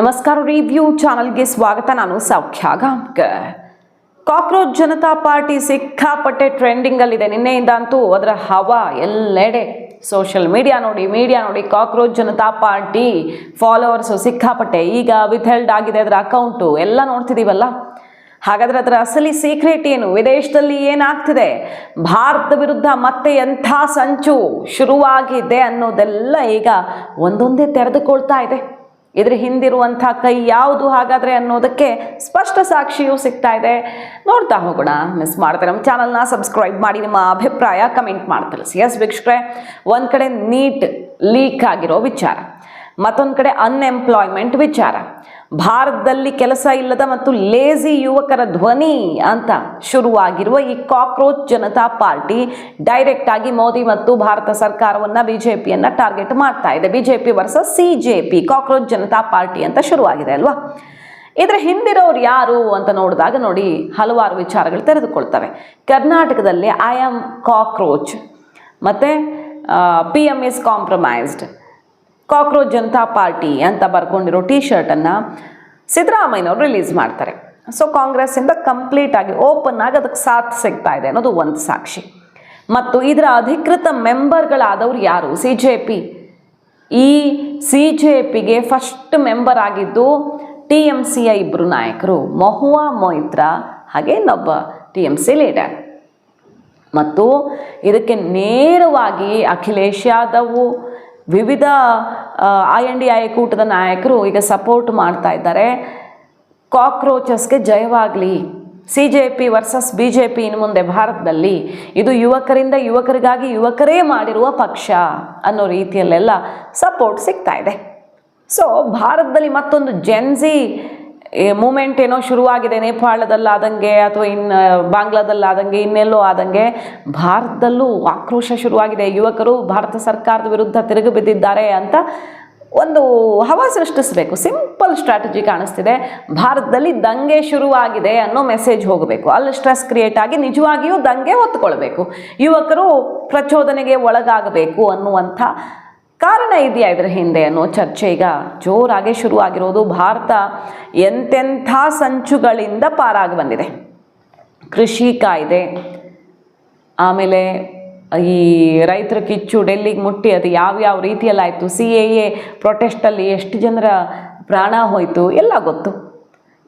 ನಮಸ್ಕಾರ. ರಿವ್ಯೂ ಚಾನಲ್ಗೆ ಸ್ವಾಗತ. ನಾನು ಸೌಖ್ಯ ಗಾಂವ್ಕರ್. ಕಾಕ್ರೋಚ್ ಜನತಾ ಪಾರ್ಟಿ ಸಿಕ್ಕಾಪಟ್ಟೆ ಟ್ರೆಂಡಿಂಗ್ ಅಲ್ಲಿದೆ. ನಿನ್ನೆಯಿಂದ ಅಂತೂ ಅದರ ಹವಾ ಎಲ್ಲೆಡೆ. ಸೋಷಿಯಲ್ ಮೀಡಿಯಾ ನೋಡಿ ಕಾಕ್ರೋಚ್ ಜನತಾ ಪಾರ್ಟಿ ಫಾಲೋವರ್ಸು ಸಿಕ್ಕಾಪಟ್ಟೆ. ಈಗ ವಿಥೆಲ್ಡ್ ಆಗಿದೆ ಅದರ ಅಕೌಂಟು, ಎಲ್ಲ ನೋಡ್ತಿದ್ದೀವಲ್ಲ. ಹಾಗಾದ್ರೆ ಅದರ ಅಸಲಿ ಸೀಕ್ರೆಟ್ ಏನು? ವಿದೇಶದಲ್ಲಿ ಏನಾಗ್ತಿದೆ? ಭಾರತದ ವಿರುದ್ಧ ಮತ್ತೆ ಎಂಥ ಸಂಚು ಶುರುವಾಗಿದೆ ಅನ್ನೋದೆಲ್ಲ ಈಗ ಒಂದೊಂದೇ ತೆರೆದುಕೊಳ್ತಾ ಇದೆ. ಇದ್ರ ಹಿಂದಿರುವಂಥ ಕೈ ಯಾವುದು ಹಾಗಾದರೆ ಅನ್ನೋದಕ್ಕೆ ಸ್ಪಷ್ಟ ಸಾಕ್ಷಿಯೂ ಸಿಗ್ತಾ ಇದೆ. ನೋಡ್ತಾ ಹೋಗೋಣ. ಮಿಸ್ ಮಾಡ್ತಾರೆ ನಮ್ಮ ಚಾನಲ್ನ ಸಬ್ಸ್ಕ್ರೈಬ್ ಮಾಡಿ, ನಿಮ್ಮ ಅಭಿಪ್ರಾಯ ಕಮೆಂಟ್ ಮಾಡ್ತಾರೆ. ಎಸ್ ವೀಕ್ಷಕರೇ, ಒಂದು ಕಡೆ ನೀಟ್ ಲೀಕ್ ಆಗಿರೋ ವಿಚಾರ, ಮತ್ತೊಂದು ಕಡೆ ಅನ್ಎಂಪ್ಲಾಯ್ಮೆಂಟ್ ವಿಚಾರ, ಭಾರತದಲ್ಲಿ ಕೆಲಸ ಇಲ್ಲದ ಮತ್ತು ಲೇಜಿ ಯುವಕರ ಧ್ವನಿ ಅಂತ ಶುರುವಾಗಿರುವ ಈ ಕಾಕ್ರೋಚ್ ಜನತಾ ಪಾರ್ಟಿ ಡೈರೆಕ್ಟ್ ಆಗಿ ಮೋದಿ ಮತ್ತು ಭಾರತ ಸರ್ಕಾರವನ್ನು ಬಿಜೆಪಿಯನ್ನ ಟಾರ್ಗೆಟ್ ಮಾಡ್ತಾ ಇದೆ. BJP versus CJP, cockroach Janata party ಅಂತ ಶುರುವಾಗಿದೆ ಅಲ್ವಾ. ಇದರ ಹಿಂದಿರೋರು ಯಾರು ಅಂತ ನೋಡಿದಾಗ ನೋಡಿ ಹಲವಾರು ವಿಚಾರಗಳು ತೆರೆದುಕೊಳ್ತವೆ. ಕರ್ನಾಟಕದಲ್ಲಿ ಐ ಆಮ್ ಕಾಕ್ರೋಚ್ ಮತ್ತು PM is compromised, cockroach Janata party ಅಂತ ಬರ್ಕೊಂಡಿರೋ ಟಿ ಶರ್ಟನ್ನು ಸಿದ್ದರಾಮಯ್ಯನವರು ರಿಲೀಸ್ ಮಾಡ್ತಾರೆ. ಸೊ ಕಾಂಗ್ರೆಸ್ಸಿಂದ ಕಂಪ್ಲೀಟ್ ಆಗಿ ಓಪನ್ ಆಗಿ ಅದಕ್ಕೆ ಸಾಥ್ ಸಿಗ್ತಾ ಇದೆ ಅನ್ನೋದು ಒಂದು ಸಾಕ್ಷಿ. ಮತ್ತು ಇದರ ಅಧಿಕೃತ ಮೆಂಬರ್ಗಳಾದವರು ಯಾರು? CJP. ಈ CJPಗೆ ಫಸ್ಟ್ ಮೆಂಬರ್ ಆಗಿದ್ದು TMCಯ ಇಬ್ಬರು ನಾಯಕರು, ಮಹುವಾ ಮೊಯಿತ್ರಾ ಹಾಗೆ ಇನ್ನೊಬ್ಬ TMC ಲೀಡರ್. ಮತ್ತು ಇದಕ್ಕೆ ನೇರವಾಗಿ ಅಖಿಲೇಶ್ ಯಾದವ್, ವಿವಿಧ INDI ಕೂಟದ ನಾಯಕರು ಈಗ ಸಪೋರ್ಟ್ ಮಾಡ್ತಾ ಇದ್ದಾರೆ. ಕಾಕ್ರೋಚಸ್ಗೆ ಜಯವಾಗಲಿ, CJP ವರ್ಸಸ್ BJP ಇನ್ನು ಮುಂದೆ ಭಾರತದಲ್ಲಿ ಇದು ಯುವಕರಿಂದ ಯುವಕರಿಗಾಗಿ ಯುವಕರೇ ಮಾಡಿರುವ ಪಕ್ಷ ಅನ್ನೋ ರೀತಿಯಲ್ಲೆಲ್ಲ ಸಪೋರ್ಟ್ ಸಿಗ್ತಾ ಇದೆ. ಸೊ ಭಾರತದಲ್ಲಿ ಮತ್ತೊಂದು ಜೆನ್ಜಿ ಮೂಮೆಂಟ್ ಏನೋ ಶುರುವಾಗಿದೆ. ನೇಪಾಳದಲ್ಲಾದಂಗೆ ಅಥವಾ ಬಾಂಗ್ಲಾದಲ್ಲಾದಂಗೆ ಇನ್ನೆಲ್ಲೋ ಆದಂಗೆ ಭಾರತದಲ್ಲೂ ಆಕ್ರೋಶ ಶುರುವಾಗಿದೆ. ಯುವಕರು ಭಾರತ ಸರ್ಕಾರದ ವಿರುದ್ಧ ತಿರುಗಿ ಬಿದ್ದಿದ್ದಾರೆ ಅಂತ ಒಂದು ಹವಾ ಸೃಷ್ಟಿಸಬೇಕು. ಸಿಂಪಲ್ ಸ್ಟ್ರಾಟಜಿ ಕಾಣಿಸ್ತಿದೆ. ಭಾರತದಲ್ಲಿ ದಂಗೆ ಶುರುವಾಗಿದೆ ಅನ್ನೋ ಮೆಸೇಜ್ ಹೋಗಬೇಕು. ಅಲ್ಲಿ ಸ್ಟ್ರೆಸ್ ಕ್ರಿಯೇಟ್ ಆಗಿ ನಿಜವಾಗಿಯೂ ದಂಗೆ ಹೊತ್ತುಕೊಳ್ಬೇಕು, ಯುವಕರು ಪ್ರಚೋದನೆಗೆ ಒಳಗಾಗಬೇಕು ಅನ್ನುವಂಥ ಕಾರಣ ಇದೆಯಾ ಇದರ ಹಿಂದೆ ಅನ್ನೋ ಚರ್ಚೆ ಈಗ ಜೋರಾಗಿ ಶುರುವಾಗಿರೋದು. ಭಾರತ ಎಂತೆಂಥ ಸಂಚುಗಳಿಂದ ಪಾರಾಗಿ ಬಂದಿದೆ. ಕೃಷಿ ಕಾಯ್ದೆ, ಆಮೇಲೆ ಈ ರೈತರ ಕಿಚ್ಚು ಡೆಲ್ಲಿಗೆ ಮುಟ್ಟಿ ಅದು ಯಾವ್ಯಾವ ರೀತಿಯಲ್ಲಾಯಿತು, CAA ಪ್ರೊಟೆಸ್ಟಲ್ಲಿ ಎಷ್ಟು ಜನರ ಪ್ರಾಣ ಹೋಯಿತು ಎಲ್ಲ ಗೊತ್ತು.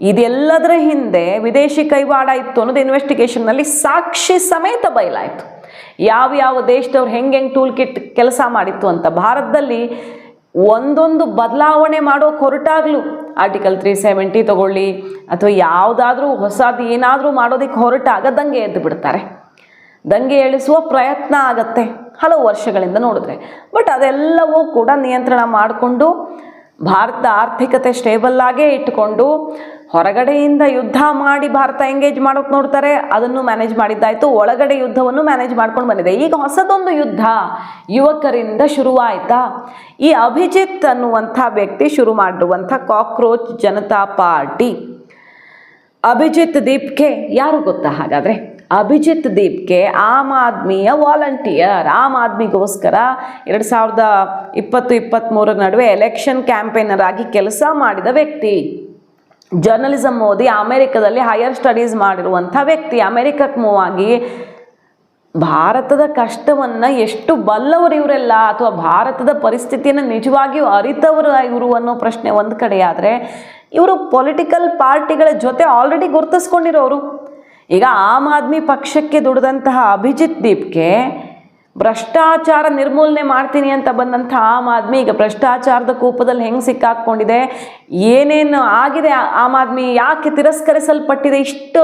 ಇದೆಲ್ಲದರ ಹಿಂದೆ ವಿದೇಶಿ ಕೈವಾಡ ಇತ್ತು ಅನ್ನೋದು ಇನ್ವೆಸ್ಟಿಗೇಷನ್ನಲ್ಲಿ ಸಾಕ್ಷಿ ಸಮೇತ ಬಯಲಾಯಿತು. ಯಾವ್ಯಾವ ದೇಶದವ್ರು ಹೆಂಗೆ ಟೂಲ್ ಕಿಟ್ ಕೆಲಸ ಮಾಡಿತ್ತು ಅಂತ. ಭಾರತದಲ್ಲಿ ಒಂದೊಂದು ಬದಲಾವಣೆ ಮಾಡೋಕೆ ಹೊರಟಾಗ್ಲೂ ಆರ್ಟಿಕಲ್ 370 ತಗೊಳ್ಳಿ ಅಥವಾ ಯಾವುದಾದ್ರೂ ಹೊಸದು ಏನಾದರೂ ಮಾಡೋದಕ್ಕೆ ಹೊರಟಾಗ ದಂಗೆ ಎದ್ದು ಬಿಡ್ತಾರೆ. ದಂಗೆ ಎಳಿಸುವ ಪ್ರಯತ್ನ ಆಗತ್ತೆ ಹಲವು ವರ್ಷಗಳಿಂದ ನೋಡಿದ್ರೆ. ಬಟ್ ಅದೆಲ್ಲವೂ ಕೂಡ ನಿಯಂತ್ರಣ ಮಾಡಿಕೊಂಡು ಭಾರತ ಆರ್ಥಿಕತೆ ಸ್ಟೇಬಲ್ ಆಗೇ ಇಟ್ಟುಕೊಂಡು ಹೊರಗಡೆಯಿಂದ ಯುದ್ಧ ಮಾಡಿ ಭಾರತ ಎಂಗೇಜ್ ಮಾಡೋಕೆ ನೋಡ್ತಾರೆ, ಅದನ್ನು ಮ್ಯಾನೇಜ್ ಮಾಡಿದ್ದಾಯಿತು. ಒಳಗಡೆ ಯುದ್ಧವನ್ನು ಮ್ಯಾನೇಜ್ ಮಾಡ್ಕೊಂಡು ಬಂದಿದೆ. ಈಗ ಹೊಸದೊಂದು ಯುದ್ಧ ಯುವಕರಿಂದ ಶುರುವಾಯಿತಾ? ಈ ಅಭಿಜಿತ್ ಅನ್ನುವಂಥ ವ್ಯಕ್ತಿ ಶುರು ಮಾಡಿರುವಂಥ ಕಾಕ್ರೋಚ್ ಜನತಾ ಪಾರ್ಟಿ. ಅಭಿಜಿತ್ ದೀಪ್ಗೆ ಯಾರು ಗೊತ್ತಾ ಹಾಗಾದರೆ? ಅಭಿಜಿತ್ ದೀಪ್ಗೆ ಆಮ್ ಆದ್ಮಿಯ ವಾಲಂಟಿಯರ್. ಆಮ್ ಆದ್ಮಿಗೋಸ್ಕರ 2020-23 ನಡುವೆ ಎಲೆಕ್ಷನ್ ಕ್ಯಾಂಪೇನರ್ ಆಗಿ ಕೆಲಸ ಮಾಡಿದ ವ್ಯಕ್ತಿ. ಜರ್ನಲಿಸಮ್ ಓದಿ ಅಮೆರಿಕದಲ್ಲಿ ಹೈಯರ್ ಸ್ಟಡೀಸ್ ಮಾಡಿರುವಂಥ ವ್ಯಕ್ತಿ. ಅಮೆರಿಕಕ್ಕೆ ಮೂವ್ ಆಗಿ ಭಾರತದ ಕಷ್ಟವನ್ನು ಎಷ್ಟು ಬಲ್ಲವರು ಇವರೆಲ್ಲ, ಅಥವಾ ಭಾರತದ ಪರಿಸ್ಥಿತಿಯನ್ನು ನಿಜವಾಗಿಯೂ ಅರಿತವರು ಇವರು ಅನ್ನೋ ಪ್ರಶ್ನೆ ಒಂದು ಕಡೆ ಆದರೆ, ಇವರು ಪೊಲಿಟಿಕಲ್ ಪಾರ್ಟಿಗಳ ಜೊತೆ ಆಲ್ರೆಡಿ ಗುರುತಿಸ್ಕೊಂಡಿರೋರು. ಈಗ ಆಮ್ ಆದ್ಮಿ ಪಕ್ಷಕ್ಕೆ ದುಡಿದಂತಹ ಅಭಿಜಿತ್ ದೀಪ್ಗೆ ಭ್ರಷ್ಟಾಚಾರ ನಿರ್ಮೂಲನೆ ಮಾಡ್ತೀನಿ ಅಂತ ಬಂದಂಥ ಆಮ್ ಆದ್ಮಿ ಈಗ ಭ್ರಷ್ಟಾಚಾರದ ಕೂಪದಲ್ಲಿ ಹೆಂಗೆ ಸಿಕ್ಕಾಕ್ಕೊಂಡಿದೆ, ಏನೇನು ಆಗಿದೆ, ಆಮ್ ಆದ್ಮಿ ಯಾಕೆ ತಿರಸ್ಕರಿಸಲ್ಪಟ್ಟಿದೆ, ಇಷ್ಟು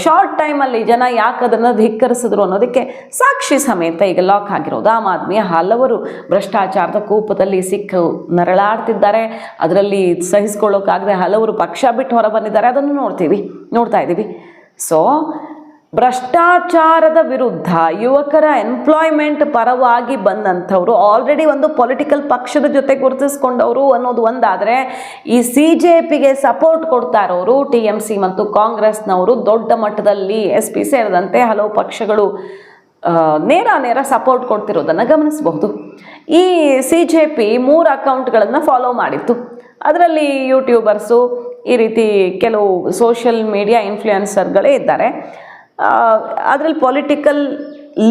ಶಾರ್ಟ್ ಟೈಮಲ್ಲಿ ಜನ ಯಾಕೆ ಅದನ್ನು ಧಿಕ್ಕರಿಸಿದ್ರು ಅನ್ನೋದಕ್ಕೆ ಸಾಕ್ಷಿ ಸಮೇತ ಈಗ ಲಾಕ್ ಆಗಿರೋದು. ಆಮ್ ಆದ್ಮಿಯ ಹಲವರು ಭ್ರಷ್ಟಾಚಾರದ ಕೂಪದಲ್ಲಿ ಸಿಕ್ಕು ನರಳಾಡ್ತಿದ್ದಾರೆ. ಅದರಲ್ಲಿ ಸಹಿಸ್ಕೊಳ್ಳೋಕ್ಕಾಗದೆ ಹಲವರು ಪಕ್ಷ ಬಿಟ್ಟು ಹೊರ ಬಂದಿದ್ದಾರೆ. ಅದನ್ನು ನೋಡ್ತಾ ಇದ್ದೀವಿ. ಸೊ ಭ್ರಷ್ಟಾಚಾರದ ವಿರುದ್ಧ ಯುವಕರ ಎಂಪ್ಲಾಯ್ಮೆಂಟ್ ಪರವಾಗಿ ಬಂದಂಥವ್ರು ಆಲ್ರೆಡಿ ಒಂದು ಪೊಲಿಟಿಕಲ್ ಪಕ್ಷದ ಜೊತೆ ಗುರುತಿಸ್ಕೊಂಡವರು ಅನ್ನೋದು ಒಂದಾದರೆ, ಈ CJPಗೆ ಸಪೋರ್ಟ್ ಕೊಡ್ತಾ ಇರೋರು TMC ಮತ್ತು ಕಾಂಗ್ರೆಸ್ನವರು ದೊಡ್ಡ ಮಟ್ಟದಲ್ಲಿ SP ಸೇರಿದಂತೆ ಹಲವು ಪಕ್ಷಗಳು ನೇರ ಸಪೋರ್ಟ್ ಕೊಡ್ತಿರೋದನ್ನು ಗಮನಿಸಬಹುದು. ಈ CJP 3 ಅಕೌಂಟ್ಗಳನ್ನು ಫಾಲೋ ಮಾಡಿತ್ತು. ಅದರಲ್ಲಿ ಯೂಟ್ಯೂಬರ್ಸು, ಈ ರೀತಿ ಕೆಲವು ಸೋಷಿಯಲ್ ಮೀಡಿಯಾ ಇನ್ಫ್ಲೂಯೆನ್ಸರ್ಗಳೇ ಇದ್ದಾರೆ. ಅದರಲ್ಲಿ ಪೊಲಿಟಿಕಲ್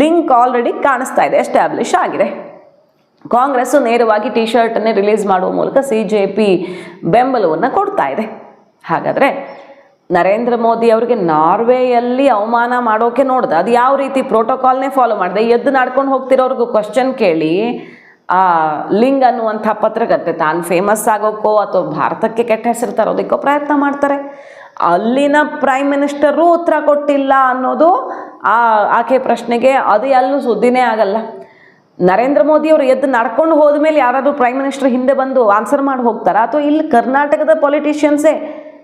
ಲಿಂಕ್ ಆಲ್ರೆಡಿ ಕಾಣಿಸ್ತಾ ಇದೆ, ಎಸ್ಟಾಬ್ಲಿಷ್ ಆಗಿದೆ. ಕಾಂಗ್ರೆಸ್ಸು ನೇರವಾಗಿ ಟಿ ಶರ್ಟನ್ನೇ ರಿಲೀಸ್ ಮಾಡುವ ಮೂಲಕ CJP ಬೆಂಬಲವನ್ನು ಕೊಡ್ತಾ ಇದೆ. ಹಾಗಾದರೆ ನರೇಂದ್ರ ಮೋದಿ ಅವರಿಗೆ ನಾರ್ವೆಯಲ್ಲಿ ಅವಮಾನ ಮಾಡೋಕೆ ನೋಡ್ದೆ, ಅದು ಯಾವ ರೀತಿ ಪ್ರೋಟೋಕಾಲ್ನೇ ಫಾಲೋ ಮಾಡಿದೆ. ಎದ್ದು ನಡ್ಕೊಂಡು ಹೋಗ್ತಿರೋರ್ಗು ಕ್ವಶನ್ ಕೇಳಿ ಆ ಲಿಂಗ್ ಅನ್ನುವಂಥ ಪತ್ರಕರ್ತೆ ತಾನು ಫೇಮಸ್ ಆಗೋಕ್ಕೋ ಅಥವಾ ಭಾರತಕ್ಕೆ ಕೆಟ್ಟ ಹೆಸರು ತರೋದಕ್ಕೋ ಪ್ರಯತ್ನ ಮಾಡ್ತಾರೆ. ಅಲ್ಲಿನ ಪ್ರೈಮ್ ಮಿನಿಸ್ಟರು ಉತ್ತರ ಕೊಟ್ಟಿಲ್ಲ ಅನ್ನೋದು ಆಕೆ ಪ್ರಶ್ನೆಗೆ ಅದು ಎಲ್ಲೂ ಸುದ್ದಿನೇ ಆಗಲ್ಲ. ನರೇಂದ್ರ ಮೋದಿ ಅವರು ಎದ್ದು ನಡ್ಕೊಂಡು ಹೋದ ಮೇಲೆ ಯಾರಾದರೂ ಪ್ರೈಮ್ ಮಿನಿಸ್ಟರ್ ಹಿಂದೆ ಬಂದು ಆನ್ಸರ್ ಮಾಡಿ ಹೋಗ್ತಾರಾ, ಅಥವಾ ಇಲ್ಲಿ ಕರ್ನಾಟಕದ ಪೊಲಿಟಿಷಿಯನ್ಸೇ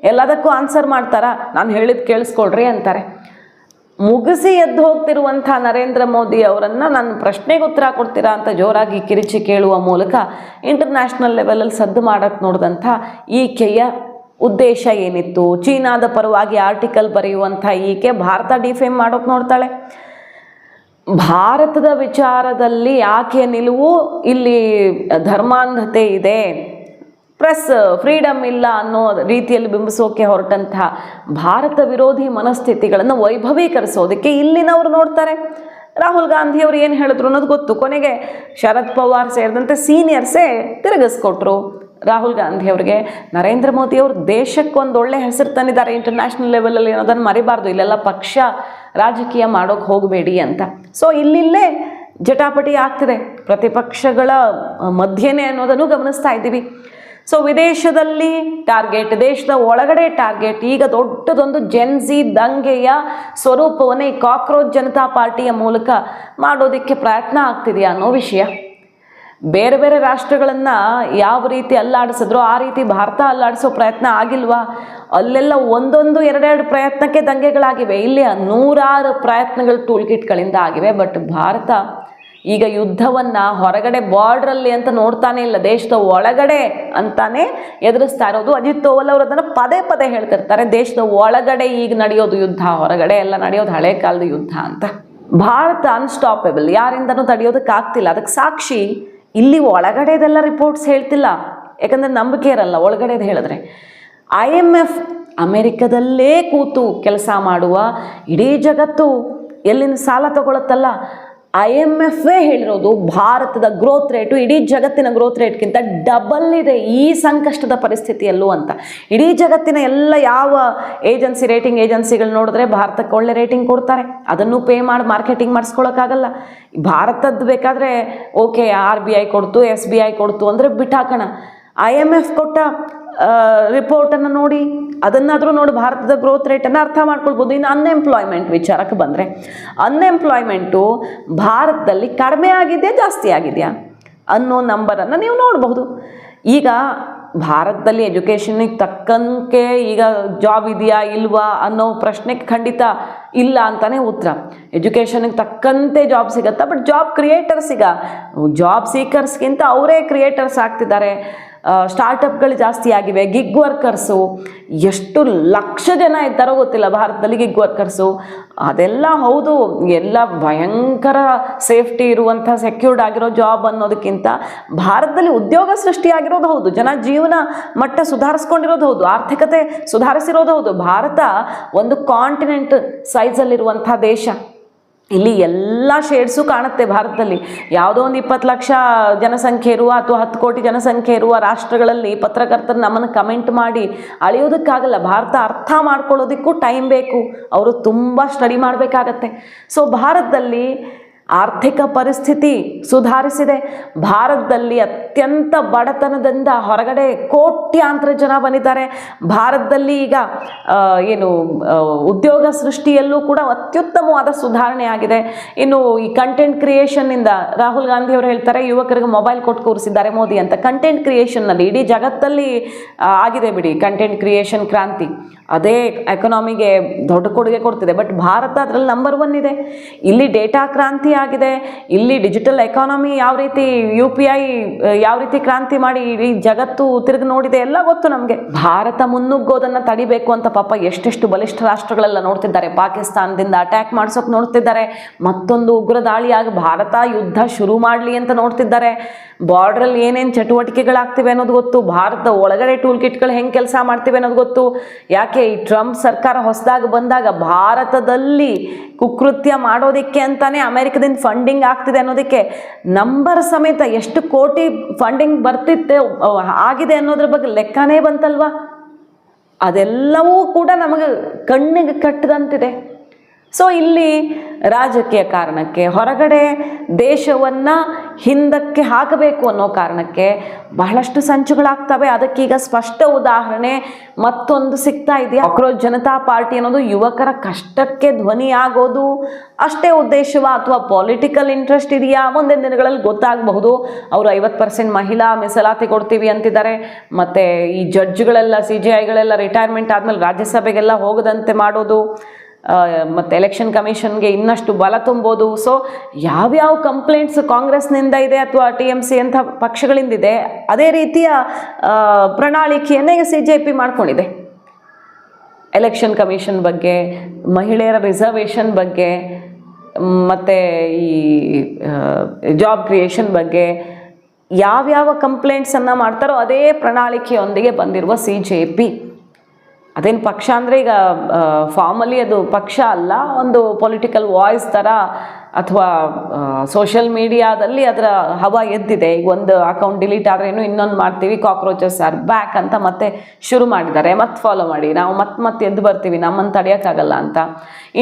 ಎಲ್ಲದಕ್ಕೂ ಆನ್ಸರ್ ಮಾಡ್ತಾರಾ? ನಾನು ಹೇಳಿದ್ದು ಕೇಳಿಸ್ಕೊಳ್ರಿ ಅಂತಾರೆ. ಮುಗಿಸಿ ಎದ್ದು ಹೋಗ್ತಿರುವಂಥ ನರೇಂದ್ರ ಮೋದಿ ಅವರನ್ನು ನನ್ನ ಪ್ರಶ್ನೆಗೆ ಉತ್ತರ ಕೊಡ್ತೀರಾ ಅಂತ ಜೋರಾಗಿ ಕಿರಿಚಿ ಕೇಳುವ ಮೂಲಕ ಇಂಟರ್ನ್ಯಾಷನಲ್ ಲೆವೆಲಲ್ಲಿ ಸದ್ದು ಮಾಡೋಕ್ಕೆ ನೋಡಿದಂಥ ಈಕೆಯ ಉದ್ದೇಶ ಏನಿತ್ತು? ಚೀನಾದ ಪರವಾಗಿ ಆರ್ಟಿಕಲ್ ಬರೆಯುವಂಥ ಈಕೆ ಭಾರತ ಡಿಫೇಮ್ ಮಾಡೋಕ್ಕೆ ನೋಡ್ತಾಳೆ. ಭಾರತದ ವಿಚಾರದಲ್ಲಿ ಆಕೆಯ ನಿಲುವು ಇಲ್ಲಿ ಧರ್ಮಾಂಧತೆ ಇದೆ, ಪ್ರೆಸ್ ಫ್ರೀಡಮ್ ಇಲ್ಲ ಅನ್ನೋ ರೀತಿಯಲ್ಲಿ ಬಿಂಬಿಸೋಕೆ ಹೊರಟಂತಹ ಭಾರತ ವಿರೋಧಿ ಮನಸ್ಥಿತಿಗಳನ್ನು ವೈಭವೀಕರಿಸೋದಕ್ಕೆ ಇಲ್ಲಿನವರು ನೋಡ್ತಾರೆ. ರಾಹುಲ್ ಗಾಂಧಿ ಅವರು ಏನು ಹೇಳಿದ್ರು ಅನ್ನೋದು ಗೊತ್ತು. ಕೊನೆಗೆ ಶರದ್ ಪವಾರ್ ಸೇರಿದಂತೆ ಸೀನಿಯರ್ಸೇ ತಿರುಗಿಸ್ಕೊಟ್ರು ರಾಹುಲ್ ಗಾಂಧಿ ಅವರಿಗೆ. ನರೇಂದ್ರ ಮೋದಿ ಅವರು ದೇಶಕ್ಕೊಂದು ಒಳ್ಳೆ ಹೆಸರು ತಂದಿದ್ದಾರೆ ಇಂಟರ್ನ್ಯಾಷನಲ್ ಲೆವೆಲಲ್ಲಿ ಅನ್ನೋದನ್ನು ಮರಿಬಾರ್ದು. ಇಲ್ಲೆಲ್ಲ ಪಕ್ಷ ರಾಜಕೀಯ ಮಾಡೋಕ್ಕೆ ಹೋಗಬೇಡಿ ಅಂತ. ಸೊ ಇಲ್ಲಿಲ್ಲೇ ಜಟಾಪಟಿ ಆಗ್ತಿದೆ ಪ್ರತಿಪಕ್ಷಗಳ ಮಧ್ಯೆನೇ ಅನ್ನೋದನ್ನು ಗಮನಿಸ್ತಾ ಇದ್ದೀವಿ. ಸೊ ವಿದೇಶದಲ್ಲಿ ಟಾರ್ಗೆಟ್, ದೇಶದ ಒಳಗಡೆ ಟಾರ್ಗೆಟ್. ಈಗ ದೊಡ್ಡದೊಂದು ಜೆನ್ಜಿ ದಂಗೆಯ ಸ್ವರೂಪವನ್ನು ಈ ಕಾಕ್ರೋಚ್ ಜನತಾ ಪಾರ್ಟಿಯ ಮೂಲಕ ಮಾಡೋದಕ್ಕೆ ಪ್ರಯತ್ನ ಆಗ್ತಿದೆಯಾ ಅನ್ನೋ ವಿಷಯ. ಬೇರೆ ಬೇರೆ ರಾಷ್ಟ್ರಗಳನ್ನು ಯಾವ ರೀತಿ ಅಲ್ಲಾಡಿಸಿದ್ರೋ ಆ ರೀತಿ ಭಾರತ ಅಲ್ಲಾಡಿಸೋ ಪ್ರಯತ್ನ ಆಗಿಲ್ವಾ? ಅಲ್ಲೆಲ್ಲ ಒಂದೊಂದು ಎರಡೆರಡು ಪ್ರಯತ್ನಕ್ಕೆ ದಂಗೆಗಳಾಗಿವೆ. ಇಲ್ಲಿ 100 ಪ್ರಯತ್ನಗಳು ಟೂಲ್ ಕಿಟ್ಗಳಿಂದ ಆಗಿವೆ. ಬಟ್ ಭಾರತ ಈಗ ಯುದ್ಧವನ್ನು ಹೊರಗಡೆ ಬಾರ್ಡ್ರಲ್ಲಿ ಅಂತ ನೋಡ್ತಾನೆ ಇಲ್ಲ, ದೇಶದ ಒಳಗಡೆ ಅಂತಾನೆ ಎದುರಿಸ್ತಾ ಇರೋದು. ಅಜಿತ್ ದೋವಲ್ ಅವರು ಅದನ್ನು ಪದೇ ಪದೇ ಹೇಳ್ತಿರ್ತಾರೆ, ದೇಶದ ಒಳಗಡೆ ಈಗ ನಡೆಯೋದು ಯುದ್ಧ, ಹೊರಗಡೆ ಎಲ್ಲ ನಡೆಯೋದು ಹಳೆ ಕಾಲದ ಯುದ್ಧ ಅಂತ. ಭಾರತ ಅನ್ಸ್ಟಾಪಬಲ್, ಯಾರಿಂದನೂ ತಡೆಯೋದಕ್ಕಾಗ್ತಿಲ್ಲ. ಅದಕ್ಕೆ ಸಾಕ್ಷಿ ಇಲ್ಲಿ ಒಳಗಡೆದೆಲ್ಲ ರಿಪೋರ್ಟ್ಸ್ ಹೇಳ್ತಿಲ್ಲ, ಯಾಕಂದರೆ ನಂಬಿಕೆ ಇರಲ್ಲ ಒಳಗಡೆದು ಹೇಳಿದ್ರೆ. IMF ಅಮೆರಿಕದಲ್ಲೇ ಕೂತು ಕೆಲಸ ಮಾಡುವ, ಇಡೀ ಜಗತ್ತು ಎಲ್ಲಿನ ಸಾಲ ತಗೊಳುತ್ತಲ್ಲ, IMFವೇ ಹೇಳಿರೋದು ಭಾರತದ ಗ್ರೋತ್ ರೇಟು ಇಡೀ ಜಗತ್ತಿನ ಗ್ರೋತ್ ರೇಟ್ಗಿಂತ ಡಬಲ್ ಇದೆ ಈ ಸಂಕಷ್ಟದ ಪರಿಸ್ಥಿತಿಯಲ್ಲೂ ಅಂತ. ಇಡೀ ಜಗತ್ತಿನ ಎಲ್ಲ ಯಾವ ರೇಟಿಂಗ್ ಏಜೆನ್ಸಿಗಳು ನೋಡಿದ್ರೆ ಭಾರತಕ್ಕೆ ಒಳ್ಳೆ ರೇಟಿಂಗ್ ಕೊಡ್ತಾರೆ. ಅದನ್ನು ಪೇ ಮಾಡಿ ಮಾರ್ಕೆಟಿಂಗ್ ಮಾಡಿಸ್ಕೊಳ್ಳೋಕ್ಕಾಗಲ್ಲ. ಭಾರತದ್ದು ಬೇಕಾದರೆ ಓಕೆ RBI ಕೊಡ್ತು, SBI ಕೊಡ್ತು ಅಂದರೆ ಬಿಟ್ಟಾಕೋಣ. IMF ಕೊಟ್ಟ ರಿಪೋರ್ಟನ್ನು ನೋಡಿ, ಅದನ್ನಾದರೂ ನೋಡಿ ಭಾರತದ ಗ್ರೋತ್ ರೇಟನ್ನು ಅರ್ಥ ಮಾಡ್ಕೊಳ್ಬೋದು. ಇನ್ನು ಅನ್ಎಂಪ್ಲಾಯ್ಮೆಂಟ್ ವಿಚಾರಕ್ಕೆ ಬಂದರೆ, ಅನ್ಎಂಪ್ಲಾಯ್ಮೆಂಟು ಭಾರತದಲ್ಲಿ ಕಡಿಮೆ ಆಗಿದೆಯಾ ಜಾಸ್ತಿ ಆಗಿದೆಯಾ ಅನ್ನೋ ನಂಬರನ್ನು ನೀವು ನೋಡಬಹುದು. ಈಗ ಭಾರತದಲ್ಲಿ ಎಜುಕೇಷನಿಗೆ ತಕ್ಕಂಗೆ ಈಗ ಜಾಬ್ ಇದೆಯಾ ಇಲ್ವಾ ಅನ್ನೋ ಪ್ರಶ್ನೆಗೆ ಖಂಡಿತ ಇಲ್ಲ ಅಂತಾನೆ ಉತ್ತರ. ಎಜುಕೇಷನ್ಗೆ ತಕ್ಕಂತೆ ಜಾಬ್ ಸಿಗುತ್ತಾ? ಬಟ್ ಜಾಬ್ ಕ್ರಿಯೇಟರ್ಸಿಗ, ಜಾಬ್ ಸೀಕರ್ಸ್ಗಿಂತ ಅವರೇ ಕ್ರಿಯೇಟರ್ಸ್ ಆಗ್ತಿದ್ದಾರೆ. ಸ್ಟಾರ್ಟಪ್ಗಳು ಜಾಸ್ತಿ ಆಗಿವೆ. ಗಿಗ್ ವರ್ಕರ್ಸು ಎಷ್ಟು ಲಕ್ಷ ಜನ ಇದ್ದಾರೋ ಗೊತ್ತಿಲ್ಲ ಭಾರತದಲ್ಲಿ ಗಿಗ್ ವರ್ಕರ್ಸು. ಅದೆಲ್ಲ ಹೌದು, ಎಲ್ಲ ಭಯಂಕರ ಸೇಫ್ಟಿ ಇರುವಂಥ ಸೆಕ್ಯೂರ್ಡ್ ಆಗಿರೋ ಜಾಬ್ ಅನ್ನೋದಕ್ಕಿಂತ ಭಾರತದಲ್ಲಿ ಉದ್ಯೋಗ ಸೃಷ್ಟಿಯಾಗಿರೋದು ಹೌದು, ಜನ ಜೀವನ ಮಟ್ಟ ಸುಧಾರಿಸ್ಕೊಂಡಿರೋದು ಹೌದು, ಆರ್ಥಿಕತೆ ಸುಧಾರಿಸಿರೋದು ಹೌದು. ಭಾರತ ಒಂದು ಕಾಂಟಿನೆಂಟ್ ಸೈಜಲ್ಲಿರುವಂಥ ದೇಶ. ಇಲ್ಲಿ ಎಲ್ಲ ಶೇಡ್ಸು ಕಾಣುತ್ತೆ ಭಾರತದಲ್ಲಿ. ಯಾವುದೋ ಒಂದು 20 ಲಕ್ಷ ಜನಸಂಖ್ಯೆ ಇರುವ ಅಥವಾ 10 ಕೋಟಿ ಜನಸಂಖ್ಯೆ ಇರುವ ರಾಷ್ಟ್ರಗಳಲ್ಲಿ ಪತ್ರಕರ್ತರು ನಮ್ಮನ್ನು ಕಮೆಂಟ್ ಮಾಡಿ ಅಳೆಯೋದಕ್ಕಾಗಲ್ಲ. ಭಾರತ ಅರ್ಥ ಮಾಡ್ಕೊಳ್ಳೋದಕ್ಕೂ ಟೈಮ್ ಬೇಕು, ಅವರು ತುಂಬ ಸ್ಟಡಿ ಮಾಡಬೇಕಾಗತ್ತೆ. ಸೊ ಭಾರತದಲ್ಲಿ ಆರ್ಥಿಕ ಪರಿಸ್ಥಿತಿ ಸುಧಾರಿಸಿದೆ. ಭಾರತದಲ್ಲಿ ಅತ್ಯಂತ ಬಡತನದಿಂದ ಹೊರಗಡೆ ಕೋಟ್ಯಾಂತರ ಜನ ಬಂದಿದ್ದಾರೆ. ಭಾರತದಲ್ಲಿ ಈಗ ಉದ್ಯೋಗ ಸೃಷ್ಟಿಯಲ್ಲೂ ಕೂಡ ಅತ್ಯುತ್ತಮವಾದ ಸುಧಾರಣೆ ಆಗಿದೆ. ಇನ್ನು ಈ ಕಂಟೆಂಟ್ ಕ್ರಿಯೇಷನ್ನಿಂದ ರಾಹುಲ್ ಗಾಂಧಿ ಅವರು ಹೇಳ್ತಾರೆ ಯುವಕರಿಗೆ ಮೊಬೈಲ್ ಕೊಟ್ಟು ಕೂರಿಸಿದ್ದಾರೆ ಮೋದಿ ಅಂತ. ಕಂಟೆಂಟ್ ಕ್ರಿಯೇಷನ್ನಲ್ಲಿ ಇಡೀ ಜಗತ್ತಲ್ಲಿ ಆಗಿದೆ ಬಿಡಿ ಕಂಟೆಂಟ್ ಕ್ರಿಯೇಷನ್ ಕ್ರಾಂತಿ. ಅದೇ ಎಕನಾಮಿಗೆ ದೊಡ್ಡ ಕೊಡುಗೆ ಕೊಡ್ತಿದೆ. ಬಟ್ ಭಾರತ ಅದರಲ್ಲಿ ನಂಬರ್ 1 ಇದೆ. ಇಲ್ಲಿ ಡೇಟಾ ಕ್ರಾಂತಿ ಆಗಿದೆ, ಇಲ್ಲಿ ಡಿಜಿಟಲ್ ಎಕಾನಮಿ ಯಾವ ರೀತಿ UPI ಯಾವ ರೀತಿ ಕ್ರಾಂತಿ ಮಾಡಿ ಇಡೀ ಜಗತ್ತು ತಿರುಗಿ ನೋಡಿದೆ ಎಲ್ಲ ಗೊತ್ತು ನಮಗೆ. ಭಾರತ ಮುನ್ನುಗ್ಗೋದನ್ನು ತಡಿಬೇಕು ಅಂತ ಪಾಪ ಎಷ್ಟೆಷ್ಟು ಬಲಿಷ್ಠ ರಾಷ್ಟ್ರಗಳೆಲ್ಲ ನೋಡ್ತಿದ್ದಾರೆ. ಪಾಕಿಸ್ತಾನದಿಂದ ಅಟ್ಯಾಕ್ ಮಾಡ್ಸೋಕೆ ನೋಡ್ತಿದ್ದಾರೆ, ಮತ್ತೊಂದು ಉಗ್ರ ದಾಳಿಯಾಗಿ ಭಾರತ ಯುದ್ಧ ಶುರು ಮಾಡಲಿ ಅಂತ ನೋಡ್ತಿದ್ದಾರೆ. ಬಾರ್ಡ್ರಲ್ಲಿ ಏನೇನು ಚಟುವಟಿಕೆಗಳಾಗ್ತಿವೆ ಅನ್ನೋದು ಗೊತ್ತು, ಭಾರತದ ಒಳಗಡೆ ಟೂಲ್ ಕಿಟ್ಗಳು ಹೆಂಗೆ ಕೆಲಸ ಮಾಡ್ತಿವೆ ಅನ್ನೋದು ಗೊತ್ತು. ಯಾಕೆ ಈ ಟ್ರಂಪ್ ಸರ್ಕಾರ ಹೊಸದಾಗಿ ಬಂದಾಗ ಭಾರತದಲ್ಲಿ ಕುಕೃತ್ಯ ಮಾಡೋದಕ್ಕೆ ಅಂತಾನೆ ಅಮೆರಿಕದಿಂದ ಫಂಡಿಂಗ್ ಆಗ್ತಿದೆ ಅನ್ನೋದಕ್ಕೆ ನಂಬರ್ ಸಮೇತ ಎಷ್ಟು ಕೋಟಿ ಫಂಡಿಂಗ್ ಬರ್ತಿತ್ತೆ ಆಗಿದೆ ಅನ್ನೋದ್ರ ಬಗ್ಗೆ ಲೆಕ್ಕನೇ ಬಂತಲ್ವಾ. ಅದೆಲ್ಲವೂ ಕೂಡ ನಮಗೆ ಕಣ್ಣಿಗೆ ಕಟ್ಟದಂತಿದೆ. ಸೊ ಇಲ್ಲಿ ರಾಜಕೀಯ ಕಾರಣಕ್ಕೆ ಹೊರಗಡೆ ದೇಶವನ್ನು ಹಿಂದಕ್ಕೆ ಹಾಕಬೇಕು ಅನ್ನೋ ಕಾರಣಕ್ಕೆ ಬಹಳಷ್ಟು ಸಂಚುಗಳಾಗ್ತವೆ. ಅದಕ್ಕೀಗ ಸ್ಪಷ್ಟ ಉದಾಹರಣೆ ಮತ್ತೊಂದು ಸಿಗ್ತಾ ಇದೆಯಾ. ಕಾಕ್ರೋಚ್ ಜನತಾ ಪಾರ್ಟಿ ಅನ್ನೋದು ಯುವಕರ ಕಷ್ಟಕ್ಕೆ ಧ್ವನಿಯಾಗೋದು ಅಷ್ಟೇ ಉದ್ದೇಶವ ಅಥವಾ ಪೊಲಿಟಿಕಲ್ ಇಂಟ್ರೆಸ್ಟ್ ಇದೆಯಾ ಮುಂದಿನ ದಿನಗಳಲ್ಲಿ ಗೊತ್ತಾಗಬಹುದು. ಅವರು 50% ಮಹಿಳಾ ಮೀಸಲಾತಿ ಕೊಡ್ತೀವಿ ಅಂತಿದ್ದಾರೆ. ಮತ್ತು ಈ ಜಡ್ಜ್ಗಳೆಲ್ಲ CJIಗಳೆಲ್ಲ ರಿಟೈರ್ಮೆಂಟ್ ಆದಮೇಲೆ ರಾಜ್ಯಸಭೆಗೆಲ್ಲ ಹೋಗದಂತೆ ಮಾಡೋದು, ಮತ್ತು ಎಲೆಕ್ಷನ್ ಕಮಿಷನ್ಗೆ ಇನ್ನಷ್ಟು ಬಲ ತುಂಬೋದು. ಸೊ ಯಾವ್ಯಾವ ಕಂಪ್ಲೇಂಟ್ಸ್ ಕಾಂಗ್ರೆಸ್ನಿಂದ ಇದೆ ಅಥವಾ TMC ಅಂತ ಪಕ್ಷಗಳಿಂದಿದೆ ಅದೇ ರೀತಿಯ ಪ್ರಣಾಳಿಕೆಯನ್ನು ಈಗ CJP ಮಾಡ್ಕೊಂಡಿದೆ. ಎಲೆಕ್ಷನ್ ಕಮಿಷನ್ ಬಗ್ಗೆ, ಮಹಿಳೆಯರ ರಿಸರ್ವೇಷನ್ ಬಗ್ಗೆ, ಮತ್ತು ಈ ಜಾಬ್ ಕ್ರಿಯೇಷನ್ ಬಗ್ಗೆ ಯಾವ್ಯಾವ ಕಂಪ್ಲೇಂಟ್ಸನ್ನು ಮಾಡ್ತಾರೋ ಅದೇ ಪ್ರಣಾಳಿಕೆಯೊಂದಿಗೆ ಬಂದಿರುವ CJP. ಅದೇನು ಪಕ್ಷ ಅಂದರೆ ಈಗ ಫಾರ್ಮಲಿ ಅದು ಪಕ್ಷ ಅಲ್ಲ, ಒಂದು ಪೊಲಿಟಿಕಲ್ ವಾಯ್ಸ್ ಥರ ಅಥವಾ ಸೋಷಿಯಲ್ ಮೀಡಿಯಾದಲ್ಲಿ ಅದರ ಹವಾ ಎದ್ದಿದೆ. ಈಗ ಒಂದು ಅಕೌಂಟ್ ಡಿಲೀಟ್ ಆದ್ರೇನು ಇನ್ನೊಂದು ಮಾಡ್ತೀವಿ, ಕಾಕ್ರೋಚಸ್ ಆರ್ ಬ್ಯಾಕ್ ಅಂತ ಮತ್ತೆ ಶುರು ಮಾಡಿದ್ದಾರೆ. ಮತ್ತೆ ಫಾಲೋ ಮಾಡಿ, ನಾವು ಮತ್ತೆ ಎದ್ದು ಬರ್ತೀವಿ, ನಮ್ಮನ್ನು ತಡೆಯೋಕ್ಕಾಗಲ್ಲ ಅಂತ.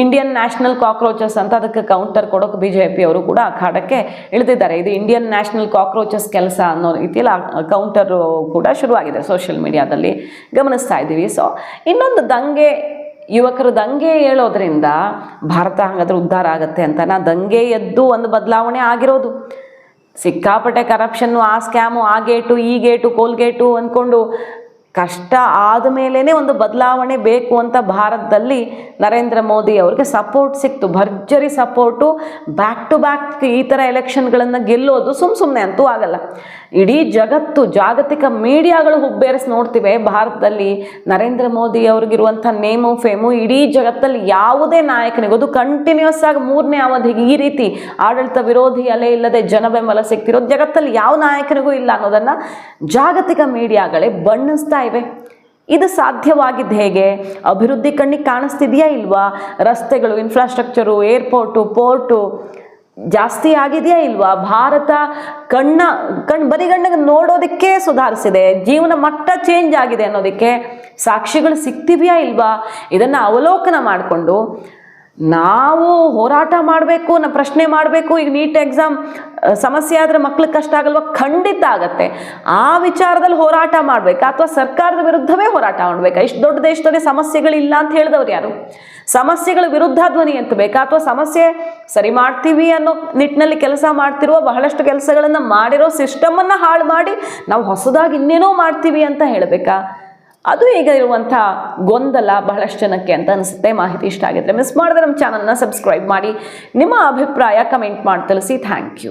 ಇಂಡಿಯನ್ ನ್ಯಾಷನಲ್ ಕಾಕ್ರೋಚಸ್ ಅಂತ ಅದಕ್ಕೆ ಕೌಂಟರ್ ಕೊಡೋಕೆ BJP ಅವರು ಕೂಡ ಅಖಾಡಕ್ಕೆ ಇಳಿದಿದ್ದಾರೆ. ಇದು ಇಂಡಿಯನ್ ನ್ಯಾಷನಲ್ ಕಾಕ್ರೋಚಸ್ ಕೆಲಸ ಅನ್ನೋ ರೀತಿಯಲ್ಲಿ ಕೌಂಟರ್ ಕೂಡ ಶುರುವಾಗಿದೆ ಸೋಷಿಯಲ್ ಮೀಡಿಯಾದಲ್ಲಿ ಗಮನಿಸ್ತಾ ಇದ್ದೀವಿ. ಸೊ ಇನ್ನೊಂದು ದಂಗೆ, ಯುವಕರು ದಂಗೆ ಹೇಳೋದ್ರಿಂದ ಭಾರತ ಹಾಗಾದ್ರೆ ಉದ್ಧಾರ ಆಗುತ್ತೆ ಅಂತ ದಂಗೆ ಎದ್ದು ಒಂದು ಬದಲಾವಣೆ ಆಗಿರೋದು. ಸಿಕ್ಕಾಪಟ್ಟೆ ಕರಪ್ಷನ್ನು, ಆ ಸ್ಕ್ಯಾಮು, ಆ ಗೇಟು, ಈ ಗೇಟು, ಕೋಲ್ಗೇಟು ಅಂದ್ಕೊಂಡು ಕಷ್ಟ ಆದಮೇಲೆ ಒಂದು ಬದಲಾವಣೆ ಬೇಕು ಅಂತ ಭಾರತದಲ್ಲಿ ನರೇಂದ್ರ ಮೋದಿ ಅವ್ರಿಗೆ ಸಪೋರ್ಟ್ ಸಿಕ್ತು, ಭರ್ಜರಿ ಸಪೋರ್ಟು. ಬ್ಯಾಕ್ ಟು ಬ್ಯಾಕ್ ಈ ಥರ ಎಲೆಕ್ಷನ್ಗಳನ್ನು ಗೆಲ್ಲೋದು ಸುಮ್ಮನೆ ಅಂತೂ ಆಗಲ್ಲ. ಇಡೀ ಜಗತ್ತು, ಜಾಗತಿಕ ಮೀಡಿಯಾಗಳು ಹುಬ್ಬೇರಿಸಿ ನೋಡ್ತಿವೆ ಭಾರತದಲ್ಲಿ ನರೇಂದ್ರ ಮೋದಿ ಅವ್ರಿಗಿರುವಂಥ ನೇಮು ಫೇಮು ಇಡೀ ಜಗತ್ತಲ್ಲಿ ಯಾವುದೇ ನಾಯಕನಿಗೂ, ಅದು ಕಂಟಿನ್ಯೂಸ್ ಆಗಿ 3ನೇ ಅವಧಿಗೆ ಈ ರೀತಿ ಆಡಳಿತ ವಿರೋಧಿ ಅಲೆ ಇಲ್ಲದೆ ಜನ ಬೆಂಬಲ ಸಿಗ್ತಿರೋದು ಜಗತ್ತಲ್ಲಿ ಯಾವ ನಾಯಕನಿಗೂ ಇಲ್ಲ ಅನ್ನೋದನ್ನು ಜಾಗತಿಕ ಮೀಡಿಯಾಗಳೇ ಬಣ್ಣಿಸ್ತಾ ಇವೆ. ಇದು ಸಾಧ್ಯವಾಗಿದ್ದು ಹೇಗೆ? ಅಭಿವೃದ್ಧಿ ಕಣ್ಣಿಗೆ ಕಾಣಿಸ್ತಿದೆಯಾ ಇಲ್ವಾ? ರಸ್ತೆಗಳು, ಇನ್ಫ್ರಾಸ್ಟ್ರಕ್ಚರು, ಏರ್ಪೋರ್ಟು, ಪೋರ್ಟು ಜಾಸ್ತಿ ಆಗಿದೆಯಾ ಇಲ್ವಾ? ಭಾರತ ಬರಿಗಣ್ಣಿಗೆ ನೋಡೋದಕ್ಕೆ ಸುಧಾರಿಸಿದೆ, ಜೀವನ ಮಟ್ಟ ಚೇಂಜ್ ಆಗಿದೆ ಅನ್ನೋದಕ್ಕೆ ಸಾಕ್ಷಿಗಳು ಸಿಗ್ತಿವೆಯಾ ಇಲ್ವಾ? ಇದನ್ನು ಅವಲೋಕನ ಮಾಡಿಕೊಂಡು ನಾವು ಹೋರಾಟ ಮಾಡಬೇಕು, ಪ್ರಶ್ನೆ ಮಾಡಬೇಕು. ಈಗ ನೀಟ್ ಎಕ್ಸಾಮ್ ಸಮಸ್ಯೆ ಆದರೆ ಮಕ್ಳಿಗೆ ಕಷ್ಟ ಆಗಲ್ವಾ? ಖಂಡಿತ ಆಗತ್ತೆ. ಆ ವಿಚಾರದಲ್ಲಿ ಹೋರಾಟ ಮಾಡಬೇಕಾ ಅಥವಾ ಸರ್ಕಾರದ ವಿರುದ್ಧವೇ ಹೋರಾಟ ಮಾಡಬೇಕಾ? ಇಷ್ಟು ದೊಡ್ಡ ದೇಶದಲ್ಲಿ ಸಮಸ್ಯೆಗಳಿಲ್ಲ ಅಂತ ಹೇಳಿದವ್ರು ಯಾರು? ಸಮಸ್ಯೆಗಳ ವಿರುದ್ಧ ಧ್ವನಿ ಎತ್ತಬೇಕಾ ಅಥವಾ ಸಮಸ್ಯೆ ಸರಿ ಮಾಡ್ತೀವಿ ಅನ್ನೋ ನಿಟ್ಟಿನಲ್ಲಿ ಕೆಲಸ ಮಾಡ್ತಿರುವ, ಬಹಳಷ್ಟು ಕೆಲಸಗಳನ್ನು ಮಾಡಿರೋ ಸಿಸ್ಟಮನ್ನು ಹಾಳು ಮಾಡಿ ನಾವು ಹೊಸದಾಗಿ ಇನ್ನೇನೋ ಮಾಡ್ತೀವಿ ಅಂತ ಹೇಳಬೇಕಾ? ಅದು ಈಗ ಇರುವಂಥ ಗೊಂದಲ ಬಹಳಷ್ಟು ಜನಕ್ಕೆ ಅಂತ ಅನಿಸುತ್ತೆ. ಮಾಹಿತಿ ಇಷ್ಟ ಆಗಿದ್ರೆ ಮಿಸ್ ಮಾಡಿದ್ರೆ ನಮ್ಮ ಚಾನಲ್ನ ಸಬ್ಸ್ಕ್ರೈಬ್ ಮಾಡಿ, ನಿಮ್ಮ ಅಭಿಪ್ರಾಯ ಕಮೆಂಟ್ ಮಾಡಿ ತಿಳಿಸಿ. Thank you.